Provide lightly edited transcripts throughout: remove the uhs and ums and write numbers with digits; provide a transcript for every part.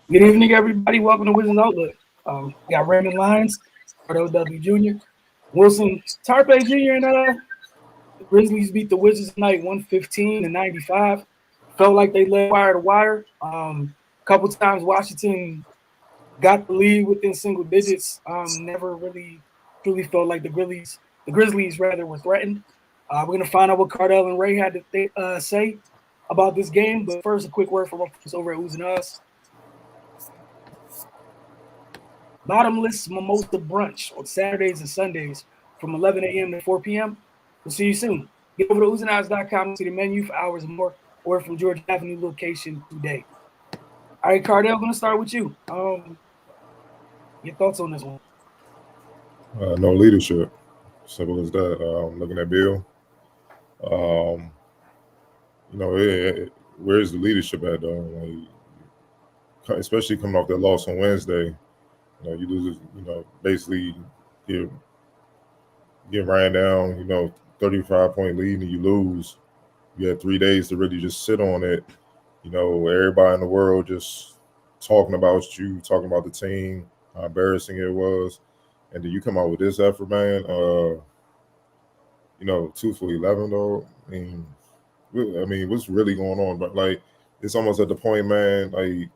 Good evening, everybody. Welcome to Wizards Outlook. Got Raymond Lyons, Cardo W. Jr., Wilson Tarpe Jr., and the Grizzlies beat the Wizards tonight 115 to 95. Felt like they led wire to wire. A couple times Washington got the lead within single digits. Never really truly felt like the Grizzlies rather, were threatened. We're going to find out what Cardell and Ray had to say about this game. But first, a quick word from our friends over at Ooze and Us. Bottomless Mimosa Brunch on Saturdays and Sundays from 11 a.m. to 4 p.m. We'll see you soon. Get over to oozandeyes.com to see the menu for hours and more. Order from Georgia Avenue location today. All right, Cardell, going to start with you. Your thoughts on this one? No leadership. Simple as that. Looking at Bill, um, where's the leadership at though? Especially coming off that loss on Wednesday, you lose. Basically get get ran down. 35-point lead and you lose. You had 3 days to really just sit on it. Everybody in the world just talking about you, talking about the team, how embarrassing it was, and then you come out with this effort, man. 2 for 11 though. What's really going on? But it's almost at the point, man. If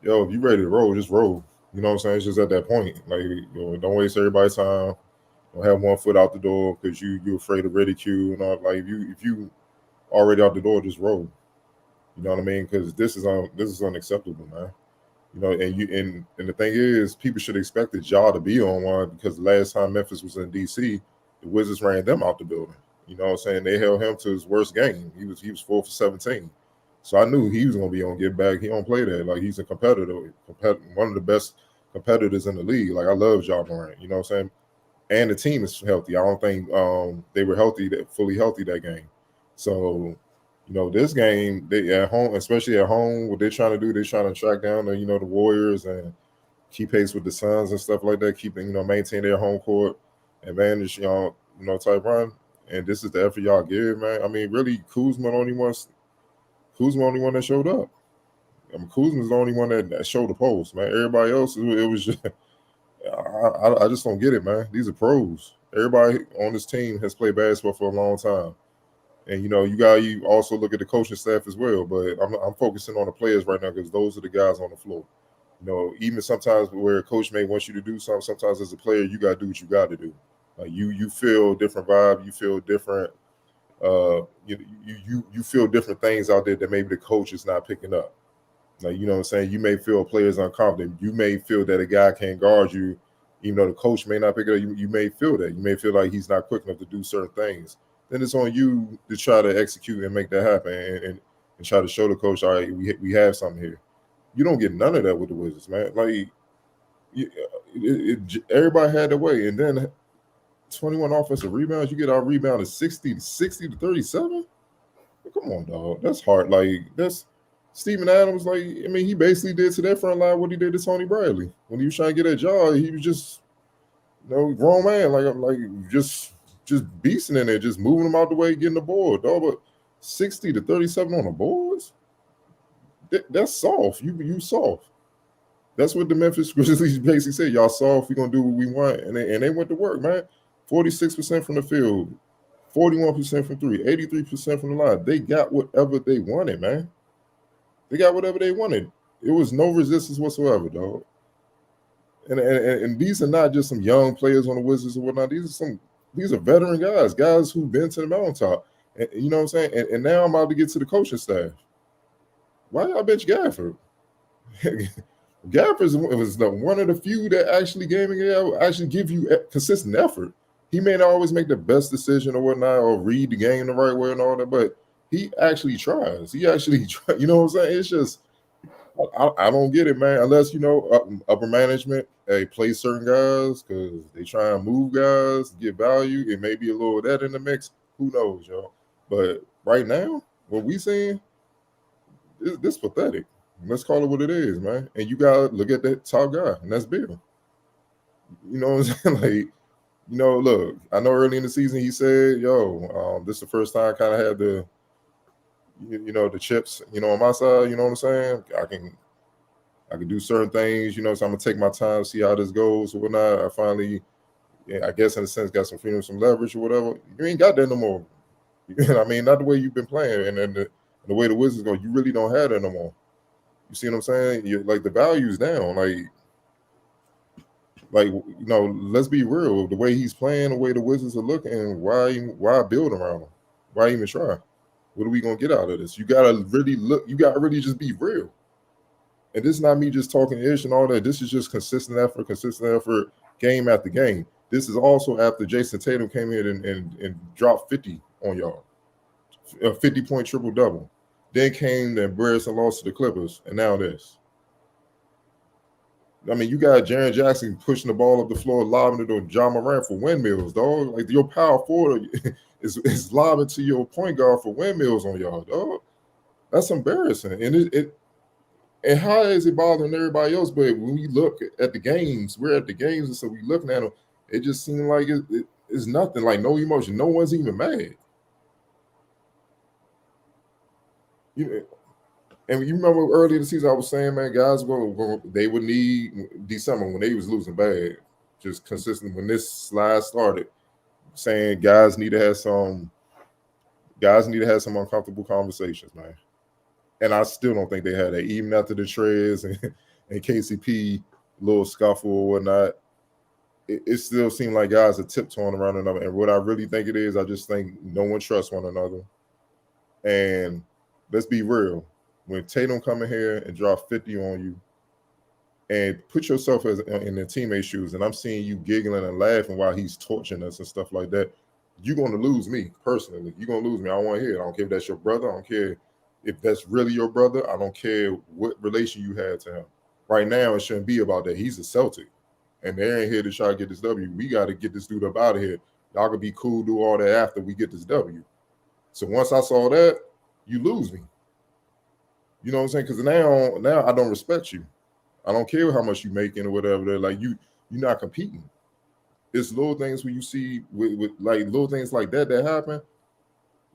you ready to roll, just roll. You know what I'm saying? It's just at that point. Don't waste everybody's time. Don't have one foot out the door because you're afraid of ridicule and all. If you already out the door, just roll. You know what I mean? Because this is unacceptable, man. And the thing is, people should expect the jaw to be on one because the last time Memphis was in DC, the Wizards ran them out the building. You know what I'm saying? They held him to his worst game. He was 4 for 17. So I knew he was gonna be on get back. He don't play that. He's a one of the best competitors in the league. I love Ja Morant. You know what I'm saying? And the team is healthy. I don't think they were fully healthy that game. So this game, they at home, especially at home, what they're trying to do, they're trying to track down the Warriors and keep pace with the Suns and stuff like that, maintain their home court advantage, type run. And this is the effort y'all give, man. I mean, really, Kuzma only one that showed up. Kuzma's the only one that showed the post, man. Everybody else, it was just, I just don't get it, man. These are pros. Everybody on this team has played basketball for a long time. And you also look at the coaching staff as well. But I'm focusing on the players right now because those are the guys on the floor. Even sometimes where a coach may want you to do something, sometimes as a player you gotta do what you got to do. You feel different vibe, you feel different. You feel different things out there that maybe the coach is not picking up. You know what I'm saying? You may feel a player's unconfident. You may feel that a guy can't guard you, even though the coach may not pick it up. You may feel that. You may feel like he's not quick enough to do certain things. Then it's on you to try to execute and make that happen and try to show the coach, all right, we have something here. You don't get none of that with the Wizards, man. Everybody had their way. And then 21 offensive rebounds, you get our rebound at 60 to 37? Come on, dog. That's hard. That's Steven Adams, he basically did to that front line what he did to Tony Bradley. When he was trying to get that job, he was just grown man, just beasting in there, just moving them out the way, getting the board, dog. But 60 to 37 on the boards, that's soft. You soft. That's what the Memphis Grizzlies basically said. Y'all soft. We're gonna do what we want, and they went to work, man. 46% from the field, 41% from three, 83% from the line. They got whatever they wanted, man. They got whatever they wanted. It was no resistance whatsoever, dog. And these are not just some young players on the Wizards or whatnot. These are veteran guys who've been to the mountaintop. And, you know what I'm saying? And now I'm about to get to the coaching staff. Why y'all bench Gafford? Gafford was one of the few that actually actually give you consistent effort. He may not always make the best decision or whatnot, or read the game the right way and all that, but he actually tries. He actually tries. You know what I'm saying? It's just, I don't get it, man. Unless upper management, play certain guys because they try and move guys, get value. It may be a little of that in the mix. Who knows, y'all? But right now, what we seeing, this pathetic. Let's call it what it is, man. And you gotta look at that top guy, and that's Bill. You know what I'm saying? Look, I know early in the season he said, this is the first time I kind of had the chips, on my side, you know what I'm saying? I can I could do certain things, so I'm gonna take my time, see how this goes or whatnot. I finally, I guess in a sense, got some freedom, some leverage or whatever. You ain't got that no more. I mean, not the way you've been playing, and then the way the Wizards go, you really don't have that no more. You see what I'm saying? Like the value's down. Let's be real. The way he's playing, the way the Wizards are looking, why build around him? Why even try? What are we gonna get out of this? You gotta really look. You gotta really just be real. And this is not me just talking ish and all that. This is just consistent effort, game after game. This is also after Jason Tatum came in and dropped 50 on y'all, a 50-point triple double. Then came the embarrassing loss to the Clippers, and now this. I mean, you got Jaren Jackson pushing the ball up the floor, lobbing it to John Morant for windmills, dog. Like your power forward is lobbing to your point guard for windmills on y'all, dog. That's embarrassing. And and how is it bothering everybody else? But when we look at the games, we're at the games, and so we looking at them. It just seemed like it's nothing, like no emotion. No one's even mad. And you remember earlier the season, I was saying, man, guys, they would need December when they was losing bad, just consistent. When this slide started, saying guys need to have some uncomfortable conversations, man. And I still don't think they had that, even after the trades and KCP little scuffle or whatnot. It still seemed like guys are tiptoeing around another. And what I really think it is, I just think no one trusts one another. And let's be real. When Tatum come in here and drop 50 on you and put yourself in the teammate's shoes, and I'm seeing you giggling and laughing while he's torching us and stuff like that, you're going to lose me personally. You're going to lose me. I don't want to hear it. I don't care if that's your brother. I don't care if that's really your brother. I don't care what relation you had to him. Right now, it shouldn't be about that. He's a Celtic, and they ain't here to try to get this W. We got to get this dude up out of here. Y'all can be cool, do all that after we get this W. So once I saw that, you lose me. You know what I'm saying? Because now I don't respect you. I don't care how much you making or whatever. They're like you're not competing. It's little things when you see with like little things like that happen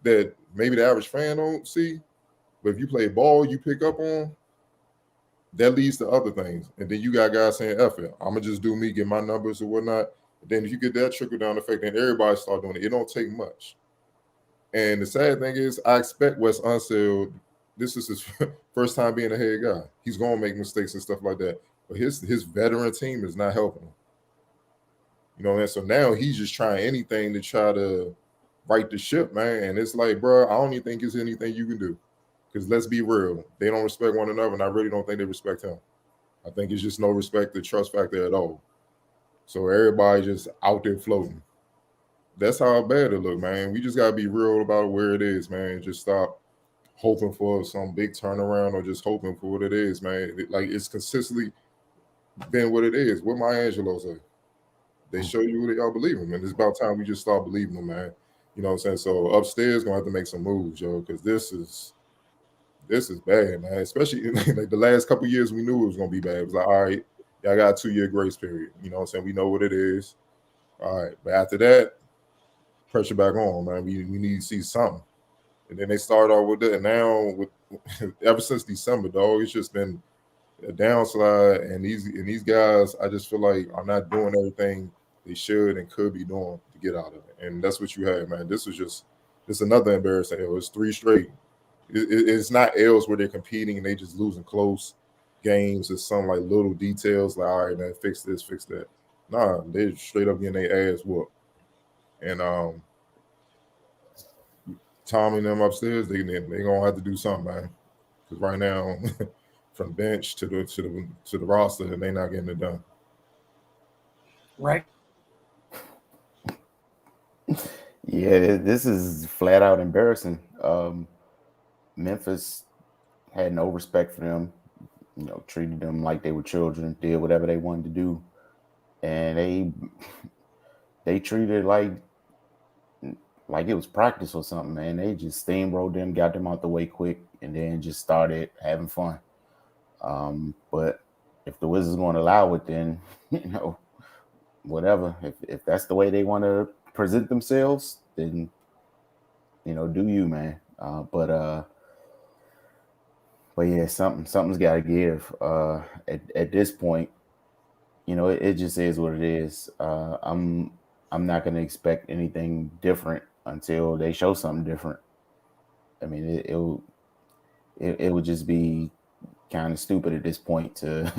that maybe the average fan don't see. But if you play ball, you pick up on, that leads to other things. And then you got guys saying, F it, I'm gonna just do me, get my numbers or whatnot. And then if you get that trickle down effect, then everybody start doing it. It don't take much. And the sad thing is, I expect Wes Unseld. This is his first time being a head guy. He's going to make mistakes and stuff like that. But his veteran team is not helping him. You know, and so now he's just trying anything to try to right the ship, man. And it's like, bro, I don't even think it's anything you can do. Because let's be real, they don't respect one another, and I really don't think they respect him. I think it's just no respect the trust factor at all. So everybody just out there floating. That's how bad it look, man. We just got to be real about where it is, man. Just stop hoping for some big turnaround or just hoping for what it is, man. It's consistently been what it is. What my Angelo say? They show you what y'all believe them, and it's about time we just start believing them, man. You know what I'm saying? So upstairs gonna have to make some moves, yo, because this is bad, man. Especially like the last couple of years, we knew it was gonna be bad. It was like, all right, y'all got a 2-year grace period. You know what I'm saying? We know what it is. All right, but after that, pressure back on, man. We need to see something. And then they start off with it. And now, ever since December, dog, it's just been a downslide. And these guys, I just feel like are not doing everything they should and could be doing to get out of it. And that's what you had, man. This was just another embarrassing L. It's 3 straight. It's not L's where they're competing and they just losing close games. It's some like little details like, all right, man, fix this, fix that. Nah, they're straight up getting their ass whooped. And Tommy and them upstairs, they gonna have to do something, man. Because right now, from bench to the roster, and they not getting it done. Right. Yeah, this is flat out embarrassing. Memphis had no respect for them. You know, treated them like they were children, did whatever they wanted to do, and they treated like it was practice or something, man. They just steamrolled them, got them out the way quick, and then just started having fun. But if the Wizards going to allow it, then whatever. If that's the way they want to present themselves, then do you, man. But yeah, something's got to give. At this point, it just is what it is. I'm not going to expect anything different until they show something different. I mean, it would just be kind of stupid at this point to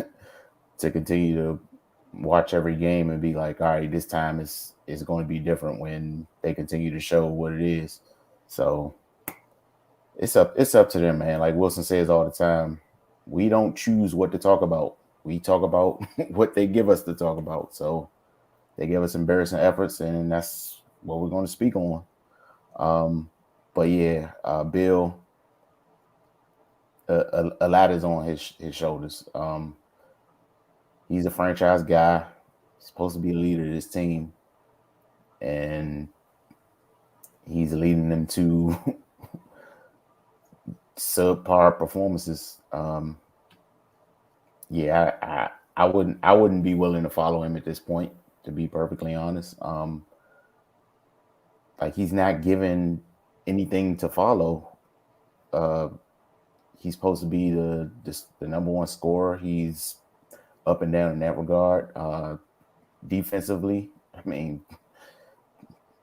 to continue to watch every game and be like, all right, this time is going to be different when they continue to show what it is. So it's up to them, man. Like Wilson says all the time, we don't choose what to talk about. We talk about what they give us to talk about. So they give us embarrassing efforts, and that's what we're going to speak on. But yeah, Bill, a lot is on his shoulders. He's a franchise guy, supposed to be a leader of this team, and he's leading them to subpar performances. Yeah, I wouldn't be willing to follow him at this point, to be perfectly honest. Like he's not given anything to follow. He's supposed to be the number one scorer. He's up and down in that regard. Defensively, I mean,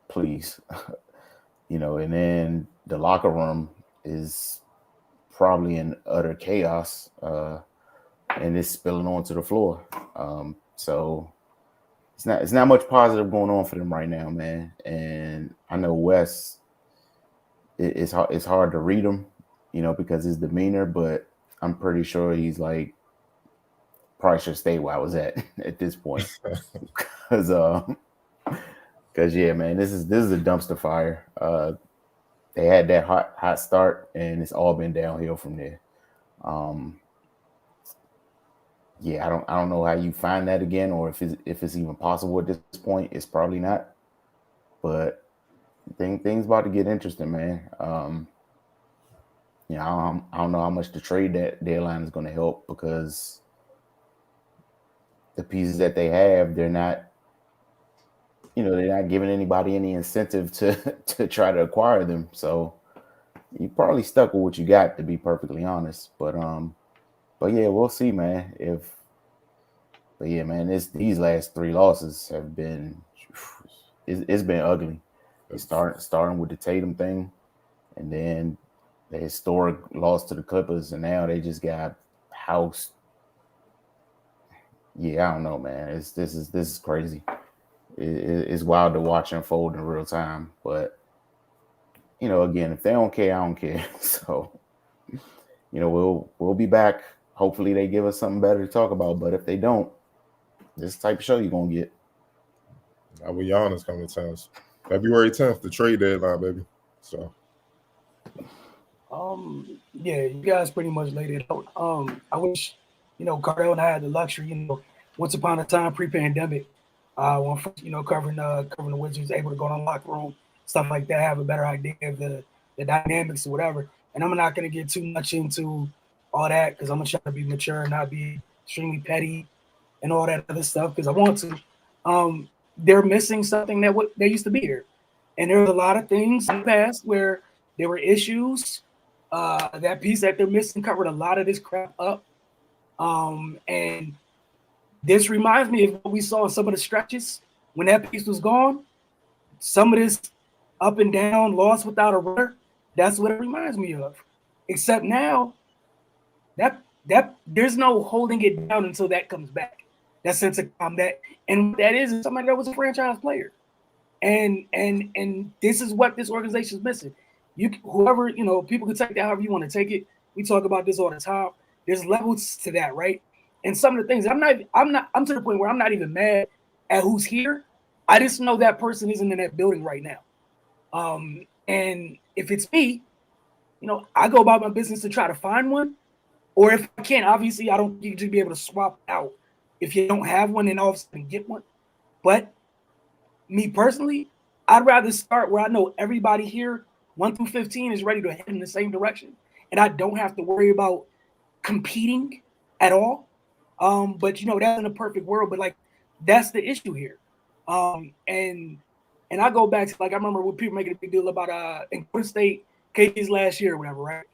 please, and then the locker room is probably in utter chaos, and it's spilling onto the floor. So it's not much positive going on for them right now, man. And I know Wes, it's hard to read him, because his demeanor, but I'm pretty sure he's like, probably should stay where I was at this point. Because yeah, man, this is a dumpster fire. They had that hot start, and it's all been downhill from there. Yeah, I don't know how you find that again, or if it's even possible at this point. It's probably not. But things about to get interesting, man. I don't know how much the trade deadline is going to help, because the pieces that they have, they're not giving anybody any incentive to try to acquire them. So you probably stuck with what you got, to be perfectly honest. But yeah, we'll see, man. But yeah, man, these last 3 losses have been, it's been ugly. It's starting with the Tatum thing, and then the historic loss to the Clippers, and now they just got housed. Yeah, I don't know, man. This is crazy. It's wild to watch unfold in real time. But again, if they don't care, I don't care. So we'll be back. Hopefully they give us something better to talk about. But if they don't, this type of show you're gonna get. Now with Giannis coming to town, February 10th, the trade deadline, baby. So yeah, you guys pretty much laid it out. I wish, Cardell and I had the luxury, once upon a time pre-pandemic, when first, covering the Wizards, able to go in the locker room, stuff like that, have a better idea of the dynamics or whatever. And I'm not gonna get too much into all that, because I'm gonna try to be mature and not be extremely petty and all that other stuff, because I want to. They're missing something that they used to be here, and there was a lot of things in the past where there were issues. That piece that they're missing covered a lot of this crap up. And this reminds me of what we saw in some of the stretches when that piece was gone. Some of this up and down, lost without a rudder. That's what it reminds me of. Except now, that there's no holding it down until that comes back. That sense of combat, and that is somebody that was a franchise player. And this is what this organization is missing. Whoever, people can take that however you want to take it. We talk about this all the time. There's levels to that, right? And some of the things I'm to the point where I'm not even mad at who's here. I just know that person isn't in that building right now. And if it's me, I go about my business to try to find one. Or if I can't, obviously I don't need to be able to swap out. If you don't have one, then all of a sudden get one. But me personally, I'd rather start where I know everybody here, 1 through 15, is ready to head in the same direction, and I don't have to worry about competing at all. But that's in a perfect world. But that's the issue here. And I go back to I remember when people making a big deal about in Golden State KD's last year or whatever, right?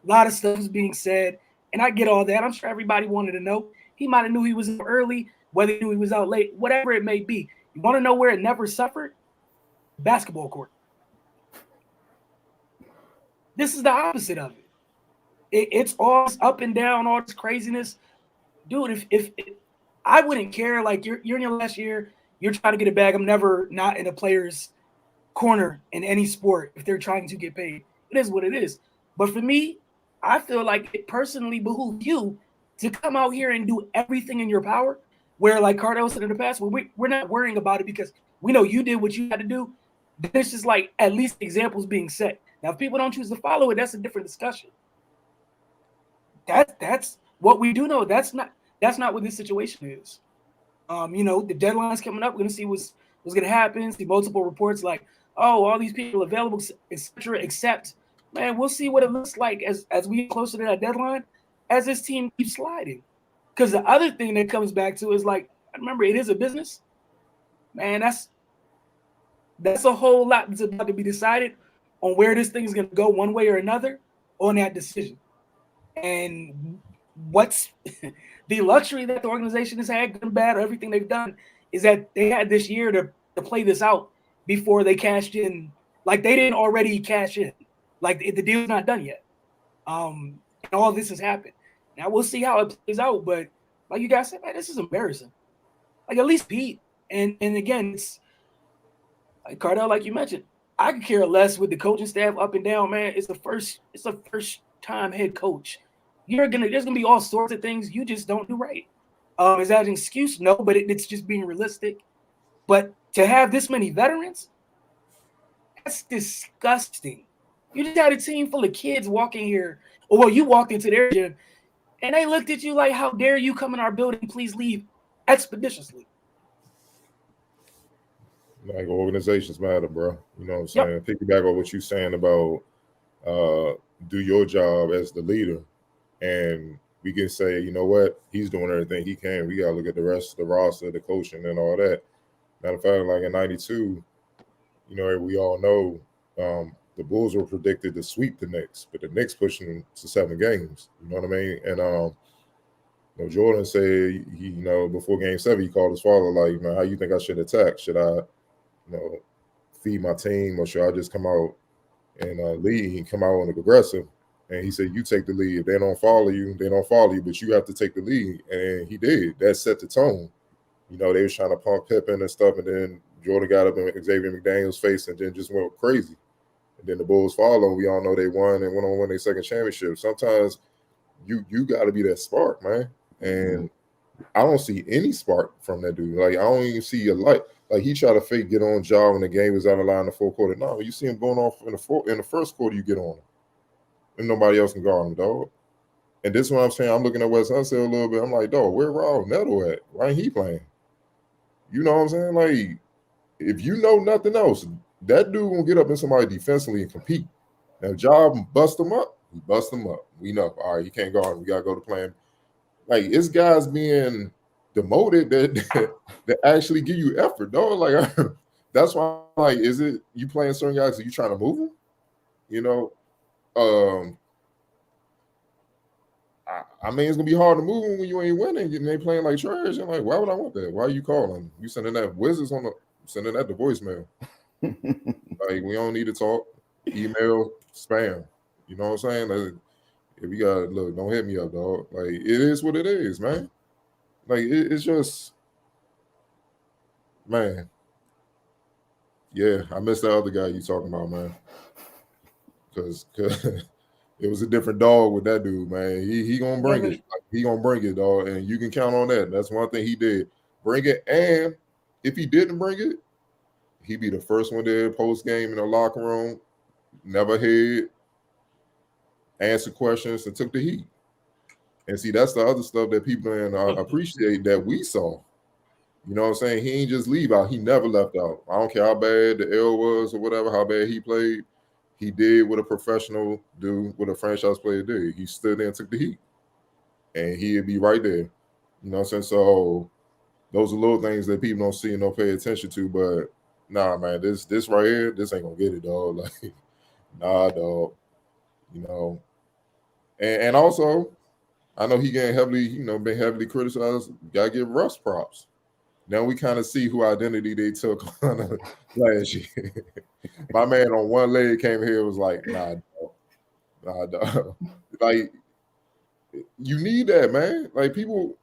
A lot of stuff is being said. And I get all that. I'm sure everybody wanted to know. He might have knew he was out early, whether he knew he was out late, whatever it may be. You want to know where it never suffered? Basketball court. This is the opposite of it. It's all up and down, all this craziness. Dude, if I wouldn't care, like you're in your last year, you're trying to get a bag. I'm never not in a player's corner in any sport if they're trying to get paid. It is what it is. But for me, I feel like it personally behooves you to come out here and do everything in your power. Where, like Cardell said in the past, we're not worrying about it because we know you did what you had to do. There's just like at least examples being set. Now, if people don't choose to follow it, that's a different discussion. That's what we do know. That's not what this situation is. The deadline's coming up. We're gonna see what's gonna happen. See multiple reports like, oh, all these people available, etc. Except, man, we'll see what it looks like as we get closer to that deadline, as this team keeps sliding. Because the other thing that comes back to is like, remember, it is a business. Man, that's a whole lot that's about to be decided on where this thing is gonna go one way or another on that decision. And what's the luxury that the organization has had, good and bad, or everything they've done, is that they had this year to play this out before they cashed in. Like they didn't already cash in. Like the deal's not done yet. And all this has happened. Now we'll see how it plays out. But like you guys said, man, this is embarrassing. Like at least Pete. And again, it's like Cardell, like you mentioned, I could care less with the coaching staff up and down, man. It's a first time head coach. There's gonna be all sorts of things you just don't do right. Is that an excuse? No, but it's just being realistic. But to have this many veterans, that's disgusting. You just had a team full of kids walking here, or well, you walked into their gym, and they looked at you like, "How dare you come in our building? Please leave expeditiously." Like organizations matter, bro. You know what I'm saying? Yep. Piggyback on what you're saying about do your job as the leader. And we can say, you know what, he's doing everything he can. We got to look at the rest of the roster, the coaching, and all that. Matter of fact, like in '92, we all know the Bulls were predicted to sweep the Knicks, but the Knicks pushed them to 7 games. You know what I mean? And Jordan said he, before Game 7, he called his father like, "Man, how you think I should attack? Should I, feed my team, or should I just come out and lead?" He come out on the aggressive. And he said, "You take the lead. If they don't follow you, they don't follow you, but you have to take the lead." And he did. That set the tone. They was trying to pump Pippen and stuff, and then Jordan got up in Xavier McDaniel's face and then just went crazy. And then the Bulls followed. We all know they won and went on to win their second championship. Sometimes you got to be that spark, man. And I don't see any spark from that dude. Like, I don't even see a light. Like, he tried to fake get on job when the game was out of line in the fourth quarter. No, you see him going off in the first quarter, you get on him. And nobody else can guard him, dog. And this is what I'm saying. I'm looking at Wes Unseld a little bit. I'm like, dog, where Raul Neto at? Why ain't he playing? You know what I'm saying? Like, if you know nothing else, that dude gonna get up in somebody defensively and compete. Now, job bust him up. We bust him up. We know. All right, you can't guard him. We gotta go to playing. Like, it's guys being demoted that actually give you effort, dog. Like, that's why. Like, is it you playing certain guys? Are you trying to move them? I mean, it's gonna be hard to move them when you ain't winning and they playing like trash. I'm like, why would I want that? Why are you calling? You sending that Wizards sending that to voicemail. Like, we don't need to talk. Email, spam. You know what I'm saying? Like, if you got look, don't hit me up, dog. Like, it is what it is, man. Like, it's just, man. Yeah, I missed the other guy you talking about, man. Because it was a different dog with that dude, man. He gonna bring it. Like, he gonna bring it, dog, and you can count on that. That's one thing he did. Bring it, and if he didn't bring it, he'd be the first one there post game in the locker room. Never hid, answered questions, and took the heat. And see, that's the other stuff that people didn't appreciate that we saw. You know what I'm saying? He ain't just leave out. He never left out. I don't care how bad the L was or whatever, how bad he played. He did what a professional do, what a franchise player did. He stood there and took the heat. And he'd be right there. You know what I'm saying? So those are little things that people don't see and don't pay attention to. But nah, man, this right here, this ain't gonna get it, dog. Like, nah, dog. And also, I know he getting heavily, been heavily criticized. Gotta give Russ props. Now we kind of see who identity they took on last year. My man on one leg came here and was like, nah, dog. Like, you need that, man. Like, people,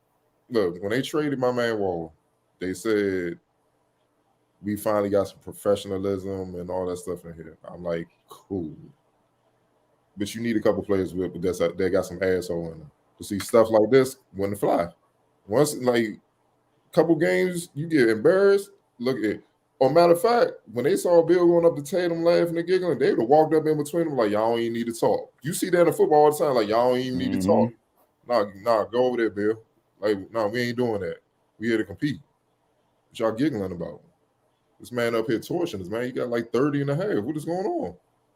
look, when they traded my man Wall, they said, we finally got some professionalism and all that stuff in here. I'm like, cool. But you need a couple players that got some asshole in them. To see stuff like this wouldn't fly. Once, like, couple games, you get embarrassed. Look at it. Matter of fact, when they saw Bill going up to Tatum laughing and giggling, they would have walked up in between them like, y'all don't even need to talk. You see that in football all the time, like, y'all don't even need to talk. Nah, go over there, Bill. Like, no, we ain't doing that. We here to compete. What y'all giggling about? This man up here torching us, man. He got like 30 and a half. What is going on?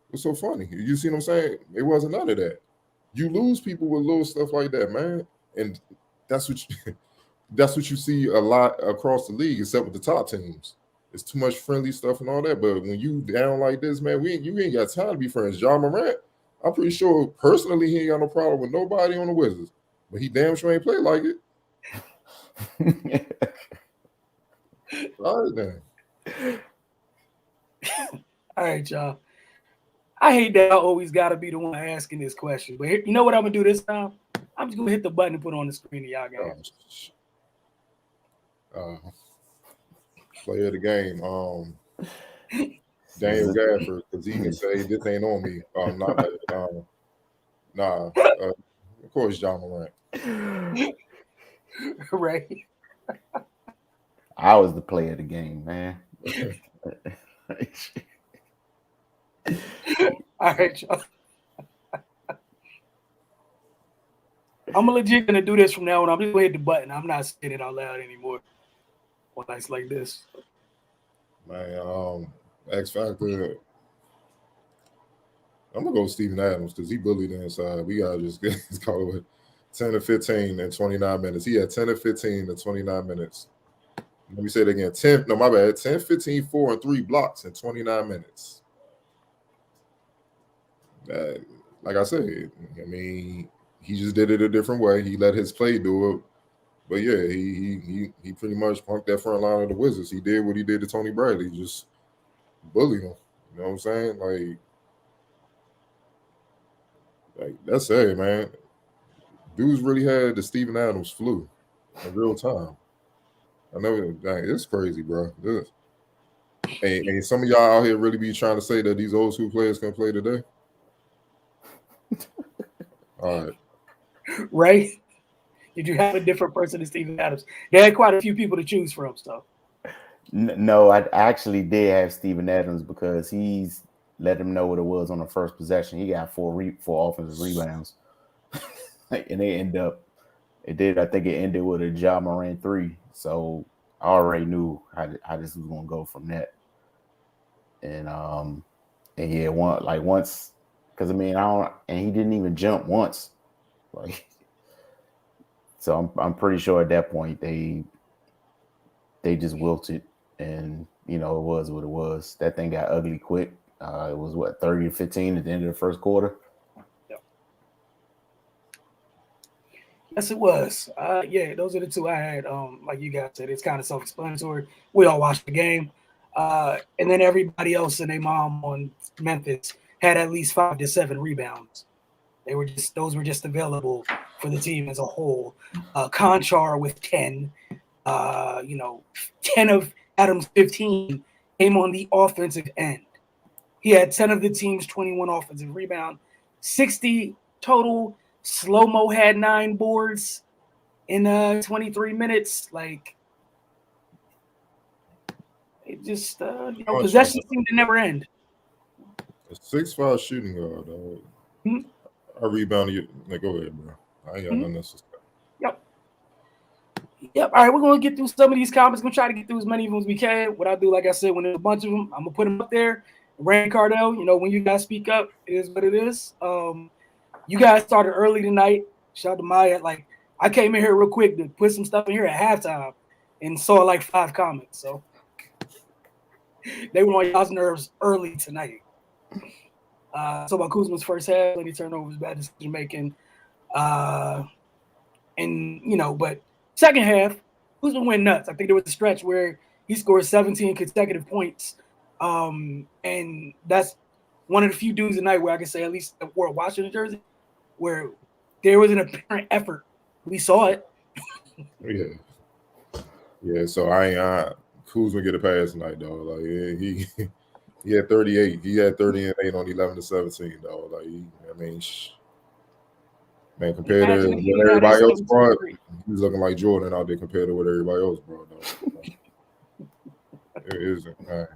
What's so funny? You see what I'm saying? It wasn't none of that. You lose people with little stuff like that, man. And that's what you see a lot across the league, except with the top teams. It's too much friendly stuff and all that. But when you down like this, man, you ain't got time to be friends. Ja Morant, I'm pretty sure personally he ain't got no problem with nobody on the Wizards. But he damn sure ain't play like it. All right, then. All right, y'all. I hate that I always got to be the one asking this question. But you know what I'm going to do this time? I'm just going to hit the button and put it on the screen and y'all got it. Player of the game, Daniel Gafford, because he can say this ain't on me. Of course, Ja Morant. Right. I was the player of the game, man. All right, y'all. I'm legit gonna do this from now on. I'm just gonna hit the button. I'm not saying it out loud anymore. When it's like this. Man, X Factor. I'm gonna go with Steven Adams because he bullied inside. We gotta just call it 10 to 15 in 29 minutes. He had 10 to 15 in 29 minutes. Let me say it again. 10, 15, 4, and 3 blocks in 29 minutes. Like I said, I mean, he just did it a different way. He let his play do it. But yeah, he pretty much punked that front line of the Wizards. He did what he did to Tony Bradley, just bullied him. You know what I'm saying? Like that's it, man. Dudes really had the Steven Adams flu in real time. I know, dang, it's crazy, bro. And some of y'all out here really be trying to say that these old school players can play today. All right. Right? Did you have a different person than Steven Adams? They had quite a few people to choose from, so. No, I actually did have Steven Adams because he's let him know what it was on the first possession. He got four offensive rebounds. And they I think it ended with a Ja Morant 3. So I already knew how this was going to go from that. And yeah, once, because I mean, and he didn't even jump once. Like, so I'm pretty sure at that point they just wilted, and it was what it was. That thing got ugly quick. It was 30-15 at the end of the first quarter. Yep. Yes, it was. Yeah, those are the two I had. Like you guys said, it's kind of self-explanatory. We all watched the game, and then everybody else and their mom on Memphis had at least 5 to 7 rebounds. Those were just available for the team as a whole. Conchar with 10. 10 of Adams' 15 came on the offensive end. He had 10 of the team's 21 offensive rebound, 60 total. Slow-mo had 9 boards in 23 minutes. Like, it just, possessions seem to never end. A 6'5" shooting guard, dog. Mm-hmm. I rebounded you. Go ahead, bro. I ain't got nothing else to say. Yep. All right, we're going to get through some of these comments. We're going to try to get through as many of them as we can. What I do, like I said, when there's a bunch of them, I'm going to put them up there. Rand Cardell, when you guys speak up, it is what it is. You guys started early tonight. Shout out to Maya. Like, I came in here real quick to put some stuff in here at halftime and saw like 5 comments. So they were on y'all's nerves early tonight. So about Kuzma's first half, lady turnovers, bad decision making. And, but second half, Kuzma went nuts. I think there was a stretch where he scored 17 consecutive points. And that's one of the few dudes tonight where I can say, at least wore a Washington jersey, where there was an apparent effort. We saw it. Yeah. So Kuzma get a pass tonight, though. Like he had 38. He had 30 and 8 on 11 to 17, though. Like man, compared to what everybody else brought, he was looking like Jordan out there compared to what everybody else brought, though. It isn't, man.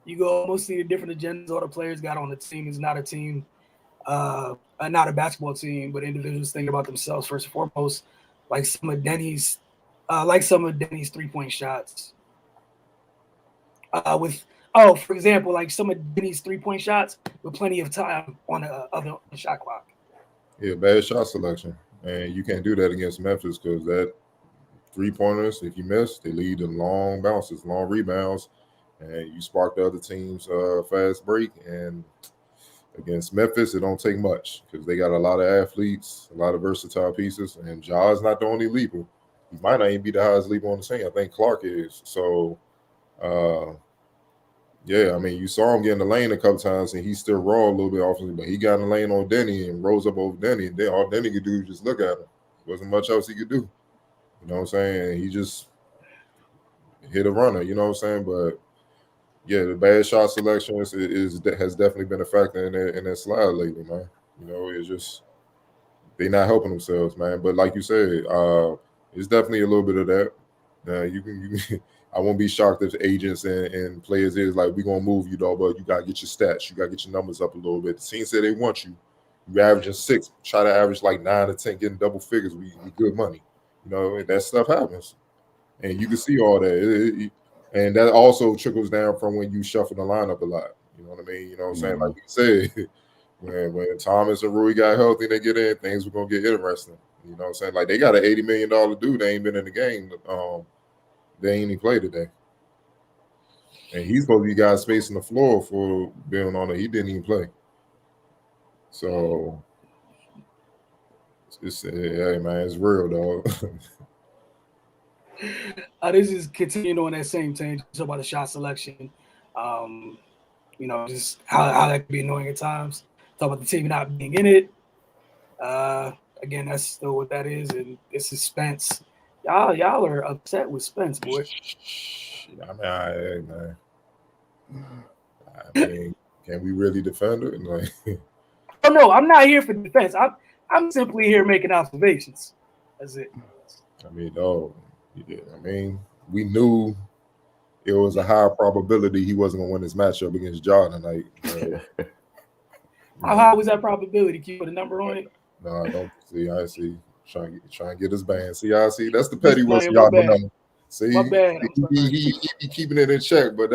You go almost see the different agendas all the players got on the team. It's not a team, not a basketball team, but individuals think about themselves first and foremost. Like some of Denny's 3-point shots. For example, like some of Denny's 3-point shots with plenty of time on the other shot clock. Yeah, bad shot selection, and you can't do that against Memphis because that 3-pointers, if you miss, they lead to long bounces, long rebounds, and you spark the other team's fast break. And against Memphis, it don't take much because they got a lot of athletes, a lot of versatile pieces, and Ja's not the only leaper. He might not even be the highest leaper on the team. I think Clark is. So, yeah, I mean, you saw him get in the lane a couple times, and he's still raw a little bit offensively, but he got in the lane on Denny and rose up over Denny, and then all Denny could do was just look at him. Wasn't much else he could do. You know what I'm saying? He just hit a runner, you know what I'm saying? But, yeah, the bad shot selection has definitely been a factor in that slide lately, man. You know, it's just they're not helping themselves, man. But like you said, it's definitely a little bit of that. You can I won't be shocked if agents and players is like, we're gonna move you, though, but you gotta get your stats, you gotta get your numbers up a little bit. The team said they want you. You averaging 6, try to average like 9 to 10, getting double figures. We good money, you know. And that stuff happens, and you can see all that. And that also trickles down from when you shuffle the lineup a lot. You know what I mean? You know what I'm saying? Like you said, when Thomas and Rui got healthy, they get in, things were gonna get interesting. You know what I'm saying? Like they got an $80 million dude. They ain't been in the game. They ain't even played today. And he's supposed to be guys spacing the floor for being on it. He didn't even play. So hey man, it's real, dog. This is continuing on that same tangent about the shot selection. Just how that can be annoying at times. Talk about the team not being in it. Again, that's still what that is, and this is Spence. Y'all are upset with Spence, boy. Man. I mean, can we really defend it? Like, oh no, I'm not here for defense. I'm simply here making observations. That's it. I mean, we knew it was a high probability he wasn't gonna win this matchup against Ja tonight. How high was that probability? Can you put a number on it? No, I don't see. I see. Trying to get his band. See, I see. That's the petty Wilson. Y'all don't know. See, my bad. He keeping it in check, but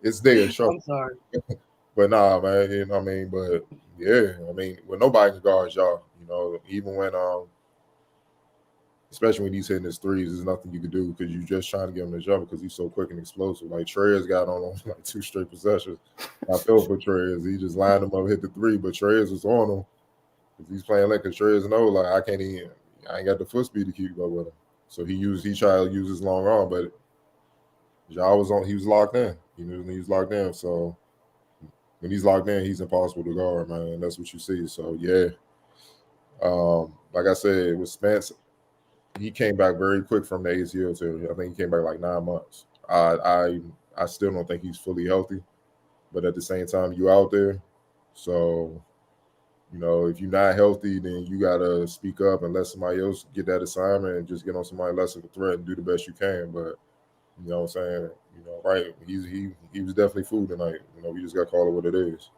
it's there. I'm sorry. But nah, man. You know what I mean? But yeah, I mean, when nobody can guard y'all, you know, even when especially when he's hitting his threes, there's nothing you can do because you're just trying to get him to jump because he's so quick and explosive. Like Trey's got on like 2 straight possessions. I felt for Trey's. He just lined him up, hit the 3, but Trey's was on him. He's playing like Trey's like I ain't got the foot speed to keep up with him. So he tried to use his long arm, but Ja he was locked in. He knew he was locked in. So when he's locked in, he's impossible to guard, man. That's what you see. So yeah. Like I said, with Spence, he came back very quick from the ACL tear. I think he came back like 9 months. I still don't think he's fully healthy, but at the same time, you out there. So you know, if you're not healthy, then you gotta speak up and let somebody else get that assignment and just get on somebody less of a threat and do the best you can. But you know what I'm saying? You know, right? He was definitely food tonight. You know, we just gotta call it what it is.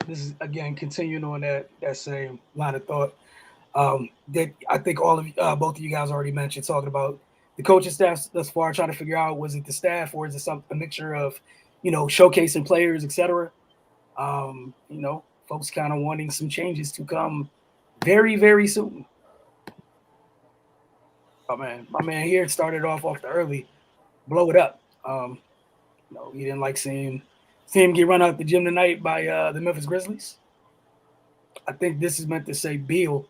This is again continuing on that same line of thought. That I think both of you guys already mentioned, talking about the coaching staff thus far, trying to figure out, was it the staff or is it a mixture of, showcasing players, etc. Folks kind of wanting some changes to come very, very soon. Oh man, my man here started off the early, blow it up. He didn't like seeing him get run out the gym tonight by the Memphis Grizzlies. I think this is meant to say Beal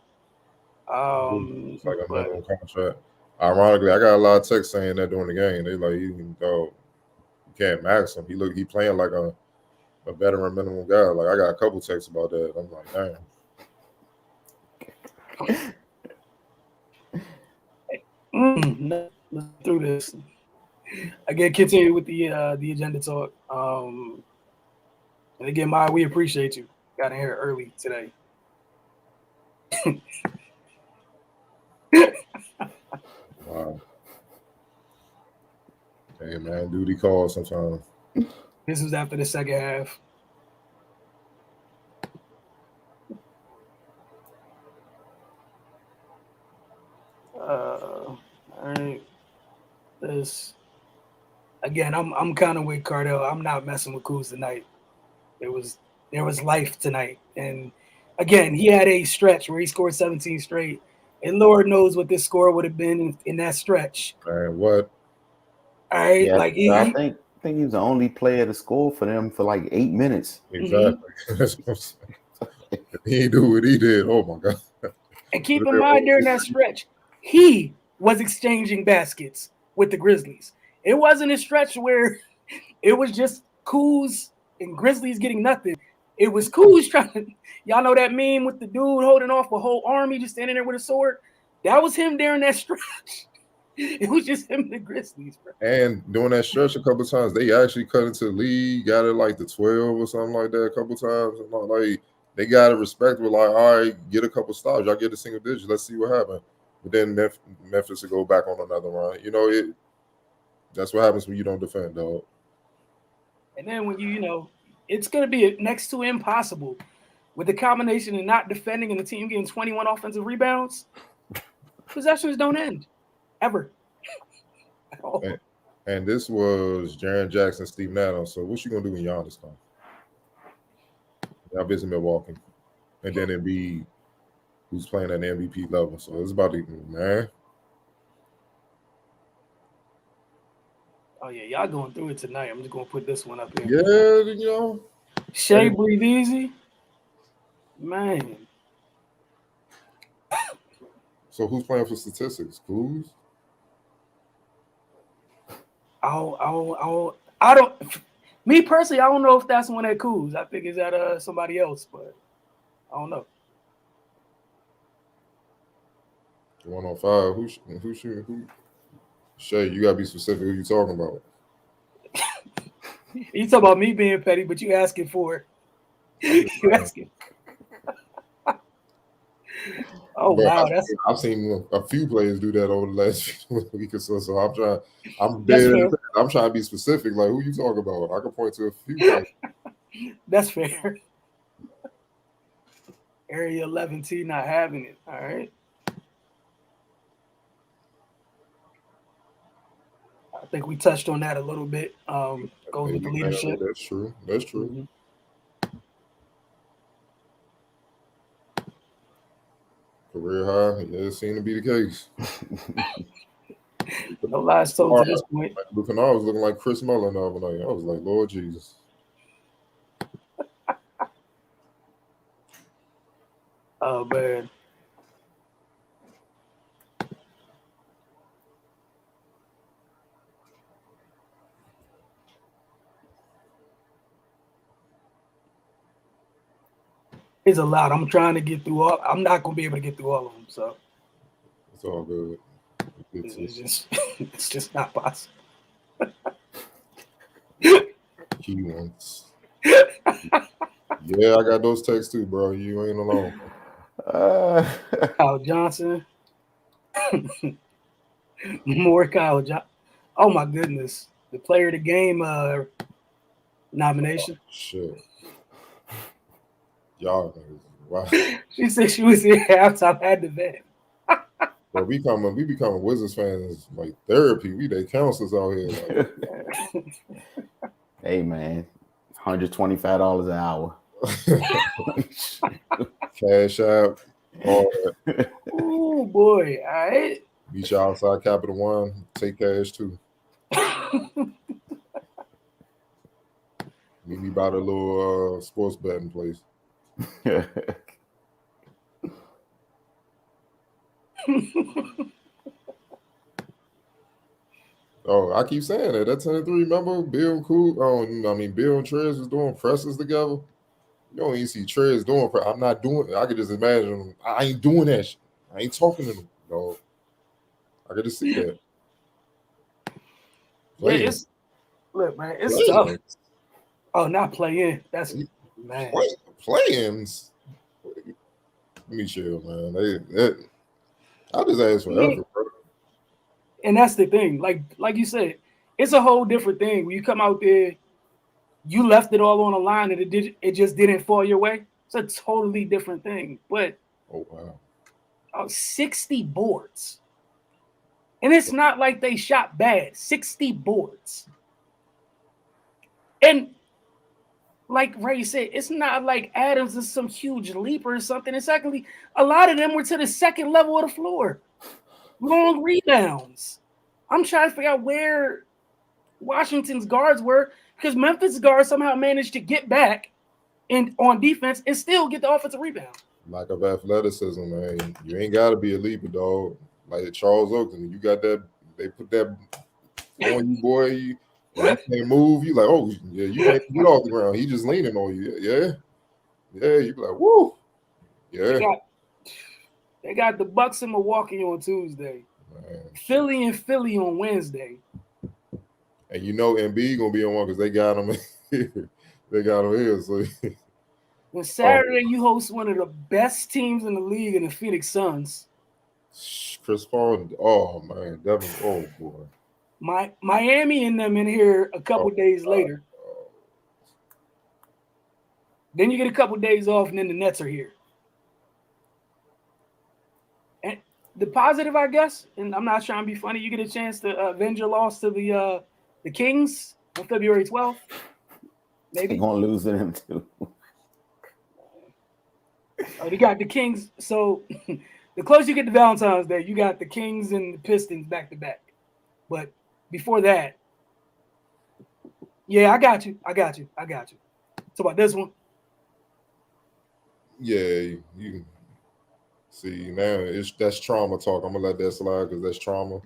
It's like a But minimum contract. Ironically, I got a lot of texts saying that during the game. They like, you can't max him. He playing like a veteran minimum guy. Like I got a couple texts about that. I'm like, damn. Let's through this. Again, continue with the agenda talk. And again, Maya, we appreciate you. Got in here early today. wow. Hey man, duty calls sometimes. This was after the second half. All right. This again, I'm kind of with Cardell. I'm not messing with Kuz tonight. There was life tonight, and again, he had a stretch where he scored 17 straight, and Lord knows what this score would have been in that stretch. Man, what? All right, Yeah, like I think he was the only player to score for them for like 8 minutes. Exactly. That's what I'm saying. He didn't do what he did. Oh my god. And keep in mind, during that stretch, he was exchanging baskets with the Grizzlies. It wasn't a stretch where it was just Kuz and Grizzlies getting nothing. It was Kuz trying to, y'all know that meme with the dude holding off a whole army just standing there with a sword? That was him during that stretch. It was just him and the Grizzlies, bro. And during that stretch a couple of times, they actually cut into the league, got it like the 12 or something like that a couple of times. And like they got to respect with like, all right, get a couple stops. Y'all get a single digit. Let's see what happens. But then Memphis will go back on another run. That's what happens when you don't defend, dog. And then when it's going to be next to impossible with the combination of not defending and the team getting 21 offensive rebounds. Possessions don't end ever. At all. And this was Jaren Jackson, Steven Adams. So what you gonna do when Giannis comes? Y'all visit Milwaukee, and then it be who's playing at the MVP level. So it's about to, man. Oh yeah, y'all going through it tonight. I'm just gonna put this one up here. Yeah, Shea, breathe easy, man. So who's playing for statistics? Kuz? I don't. Me personally, I don't know if that's one at Kuz. I think it's at somebody else, but I don't know. 105. Who shooting? Who? Shay, you gotta be specific. Who you talking about? You talk about me being petty, but you asking for it. You asking. Oh Bro, wow, I've seen a few players do that over the last week or so. So I'm trying. I'm trying to be specific. Like who you talking about? I can point to a few players. That's fair. Area 11T not having it. All right. I think we touched on that a little bit. Goes with the leadership. That's true. That's true. Mm-hmm. Career high. Yeah, it seemed to be the case. No lies told to this point. Luke Kennard was looking like Chris Mullin the other night. I was like, Lord Jesus. Oh man. It's a lot. I'm trying to get through all. I'm not gonna be able to get through all of them. So it's all good. It's just not possible. Key ones. Yeah, I got those texts too, bro. You ain't alone. Kyle Johnson. More Kyle Johnson. Oh my goodness. The player of the game nomination. Oh, shit. Y'all niggas. Wow. She said she was here halftime at the vet. Bro, we becoming Wizards fans like therapy. We they counselors out here. Like. Hey man, $125 an hour. Cash out. Oh boy, all right. Beat you outside Capital One. Take cash too. Meet me by the little sports betting place. Oh, I keep saying that. That 10-3, remember Bill and Cool? Bill and Trez was doing presses together. You don't even see Trez doing. I'm not doing it. I could just imagine. I ain't doing that shit. I ain't talking to them, dog. I could just see that. Yeah, look, man, it's tough. Oh, not play in. That's man. Play-ins. Let me chill, man. I just ask for effort, bro. And that's the thing. Like you said, it's a whole different thing. When you come out there, you left it all on the line, and it just didn't fall your way. It's a totally different thing. But oh wow, 60 boards, and it's not like they shot bad. 60 boards, and like Ray said, it's not like Adams is some huge leaper or something. It's actually a lot of them were to the second level of the floor. Long rebounds. I'm trying to figure out where Washington's guards were because Memphis guards somehow managed to get back and on defense and still get the offensive rebound. Lack of athleticism, man. You ain't got to be a leaper, dog. Like Charles Oakley, you got that. They put that on you, boy. You can't move. You like, oh yeah, you can't get off the ground. He just leaning on you. Yeah. You be like, woo. Yeah. They got the Bucks in Milwaukee on Tuesday. Man. Philly on Wednesday. And you know Embiid gonna be on one because they got him here. They got him here. So on Saturday, you host one of the best teams in the league in the Phoenix Suns. Chris Paul. Oh man, Devin. Oh boy. Miami and them in here a couple days later. Then you get a couple days off, and then the Nets are here. And the positive, I guess, and I'm not trying to be funny, you get a chance to avenge your loss to the Kings on February 12th. Maybe they're gonna lose to them too. Oh, they got the Kings. So the closer you get to Valentine's Day, you got the Kings and the Pistons back to back. But before that, yeah, I got you. So about this one. Yeah, you see now that's trauma talk. I'm gonna let that slide because that's trauma.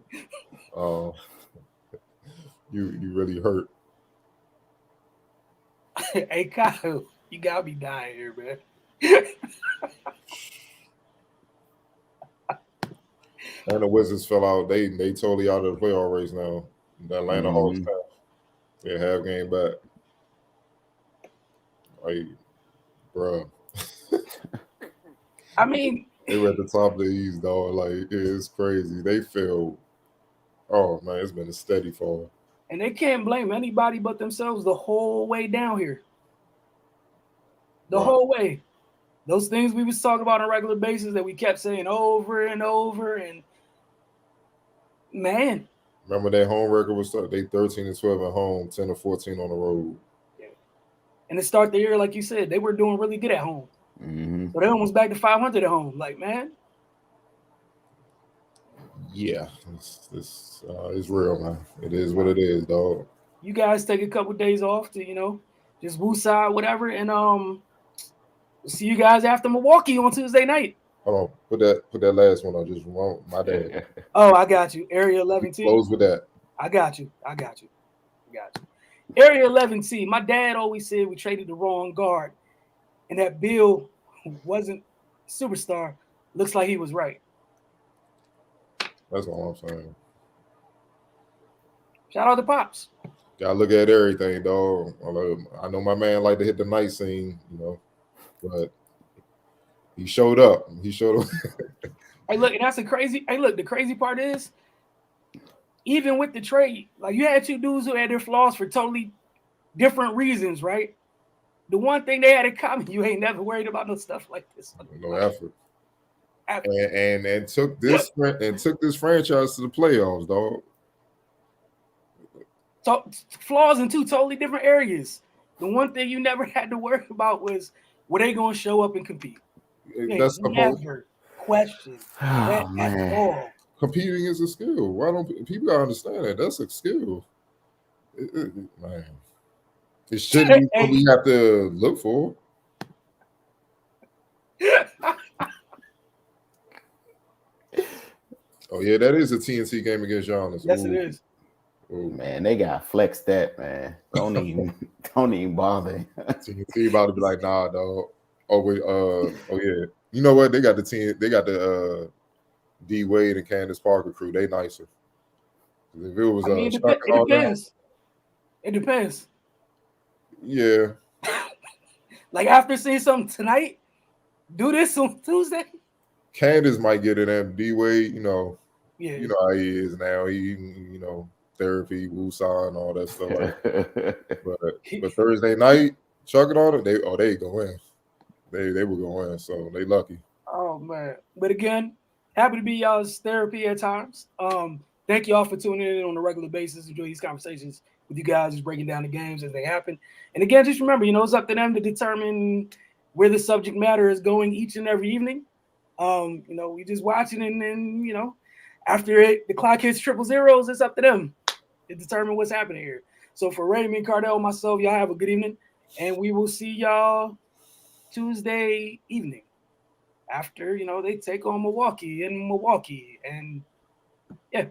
You really hurt. Hey Kyle, you gotta be dying here, man. And the Wizards fell out. They totally out of the playoff race now. The Atlanta Hawks have half game back. Like, bro. I mean, they were at the top of the East, dog. Like, it's crazy. They fell. Oh man, it's been a steady fall. And they can't blame anybody but themselves the whole way down here. The whole way. Those things we was talking about on a regular basis that we kept saying over and over, and man. Remember that home record was they 13-12 at home, 10-14 on the road. Yeah. And to start the year, like you said, they were doing really good at home. Mm-hmm. So they almost back to 500 at home. Like, man. Yeah, it's real, man. It is what it is, dog. You guys take a couple days off to, just woosah, whatever, and see you guys after Milwaukee on Tuesday night. Hold on, put that last one on. Just wrong, my bad. Oh, I got you. Area 11T. Close with that. I got you. Area 11T. My dad always said we traded the wrong guard, and that Bill wasn't superstar. Looks like he was right. That's all I'm saying. Shout out to Pops. Gotta look at everything, dog. I know my man like to hit the night scene, but he showed up. Hey, look, and that's the crazy. Hey, look, the crazy part is, even with the trade, like you had two dudes who had their flaws for totally different reasons, right? The one thing they had in common, you ain't never worried about no stuff like this. No effort. And took this franchise to the playoffs, dog. So flaws in two totally different areas. The one thing you never had to worry about was were they going to show up and compete. That's never question that at all. Competing is a skill. Why don't people gotta understand that? That's a skill. Man, it shouldn't be what we have to look for. Oh yeah, that is a TNT game against Giannis. Yes, it is. Ooh. Man, they got flexed that, man. Don't even bother. TNT about to be like, nah, dog. Oh wait, oh yeah. You know what? They got the D Wade and Candace Parker crew. They nicer. If it was I mean, Chuck it and all them, depends. It depends. yeah. Like after seeing something tonight, do this on Tuesday. Candace might get it in. D Wade, you know Yeah. how he is now. He, therapy, Wusan, all that stuff. But Thursday night, Chuck and all that, they go in. They will go in, so they lucky. Oh man. But again, happy to be y'all's therapy at times. Thank y'all for tuning in on a regular basis. Enjoy these conversations with you guys, just breaking down the games as they happen. And again, just remember, it's up to them to determine where the subject matter is going each and every evening. We just watching, and then after the clock hits 000, it's up to them to determine what's happening here. So for Raymond, Cardell, myself, y'all have a good evening, and we will see y'all Tuesday evening after they take on Milwaukee in Milwaukee. And yeah.